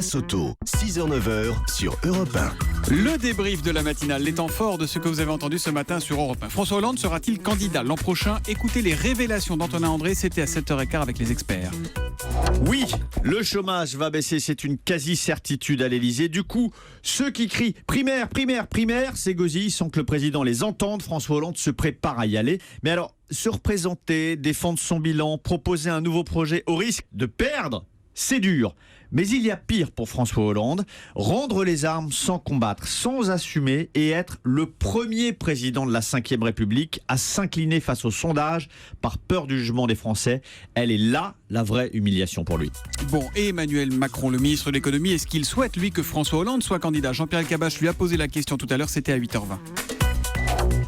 Soto, 6h-9h sur Europe 1. Le débrief de la matinale, les temps forts de ce que vous avez entendu ce matin sur Europe 1. François Hollande sera-t-il candidat l'an prochain? Écoutez les révélations d'Antonin André, c'était à 7h15 avec les experts. Oui, le chômage va baisser, c'est une quasi-certitude à l'Elysée. Du coup, ceux qui crient primaire, primaire, primaire, c'est gosille sans que le président les entende. François Hollande se prépare à y aller. Mais alors, se représenter, défendre son bilan, proposer un nouveau projet au risque de perdre, c'est dur. Mais il y a pire pour François Hollande, rendre les armes sans combattre, sans assumer et être le premier président de la Ve République à s'incliner face aux sondages par peur du jugement des Français. Elle est là la vraie humiliation pour lui. Bon, et Emmanuel Macron, le ministre de l'économie, est-ce qu'il souhaite, lui, que François Hollande soit candidat? Jean-Pierre Elkabbach lui a posé la question tout à l'heure, c'était à 8h20.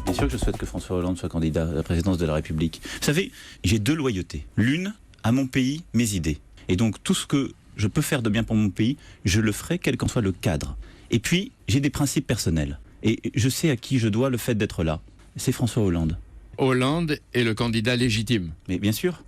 Bien sûr que je souhaite que François Hollande soit candidat à la présidence de la République. Vous savez, j'ai deux loyautés. L'une, à mon pays, mes idées. Et donc tout ce que je peux faire de bien pour mon pays, je le ferai quel qu'en soit le cadre. Et puis, j'ai des principes personnels. Et je sais à qui je dois le fait d'être là. C'est François Hollande. Hollande est le candidat légitime. Mais bien sûr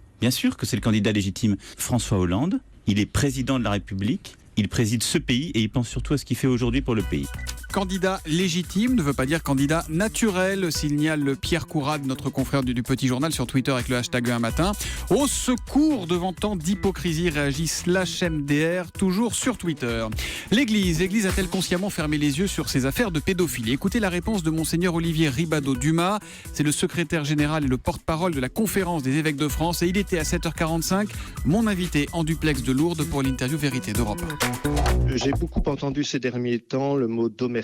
que c'est le candidat légitime. François Hollande, il est président de la République, il préside ce pays et il pense surtout à ce qu'il fait aujourd'hui pour le pays. Candidat légitime ne veut pas dire candidat naturel, signale Pierre Courade, notre confrère du Petit Journal sur Twitter avec le hashtag un matin. Au secours devant tant d'hypocrisie, réagit /MDR, toujours sur Twitter. L'Église a-t-elle consciemment fermé les yeux sur ces affaires de pédophilie? Écoutez la réponse de Monseigneur Olivier Ribado-Dumas. C'est le secrétaire général et le porte-parole de la conférence des évêques de France et il était à 7h45 mon invité en duplex de Lourdes pour l'interview Vérité d'Europe. J'ai beaucoup entendu ces derniers temps le mot d'omerta.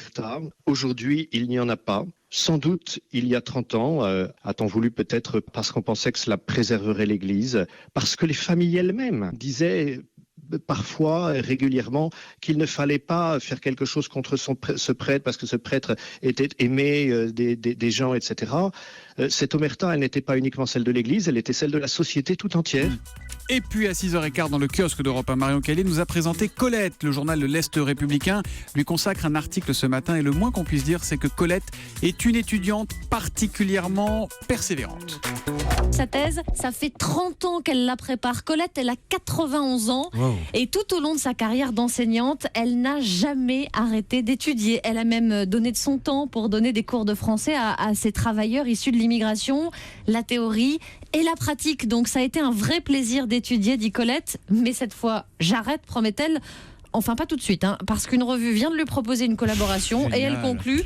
Aujourd'hui, il n'y en a pas. Sans doute, il y a 30 ans, a-t-on voulu peut-être parce qu'on pensait que cela préserverait l'Église, parce que les familles elles-mêmes disaient parfois, régulièrement, qu'il ne fallait pas faire quelque chose contre ce prêtre parce que ce prêtre était aimé des gens, etc. Cette omerta, elle n'était pas uniquement celle de l'Église, elle était celle de la société tout entière. Et puis à 6h15 dans le kiosque d'Europe 1, Marion Calais nous a présenté Colette. Le journal de l'Est républicain lui consacre un article ce matin et le moins qu'on puisse dire, c'est que Colette est une étudiante particulièrement persévérante. Sa thèse, ça fait 30 ans qu'elle la prépare. Colette, elle a 91 ans. Wow. Et tout au long de sa carrière d'enseignante, elle n'a jamais arrêté d'étudier. Elle a même donné de son temps pour donner des cours de français à ces travailleurs issus de l'immigration, la théorie et la pratique. Donc ça a été un vrai plaisir d'étudier, dit Colette. Mais cette fois, j'arrête, promet-elle. Enfin, pas tout de suite, parce qu'une revue vient de lui proposer une collaboration. Génial. Et elle conclut: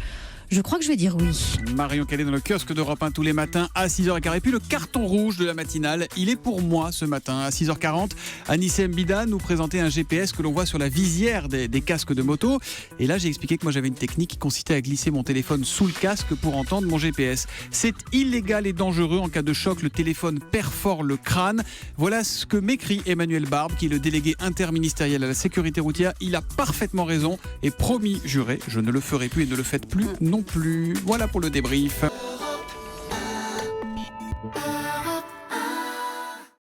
je crois que je vais dire oui. Marion Calais dans le kiosque d'Europe 1 tous les matins à 6h15. Et puis le carton rouge de la matinale, il est pour moi ce matin à 6h40. Anissé Mbida nous présentait un GPS que l'on voit sur la visière des casques de moto. Et là, j'ai expliqué que moi j'avais une technique qui consistait à glisser mon téléphone sous le casque pour entendre mon GPS. C'est illégal et dangereux. En cas de choc, le téléphone perfore le crâne. Voilà ce que m'écrit Emmanuel Barbe, qui est le délégué interministériel à la sécurité routière. Il a parfaitement raison et promis, juré, je ne le ferai plus et ne le faites plus non plus. Voilà pour le débrief.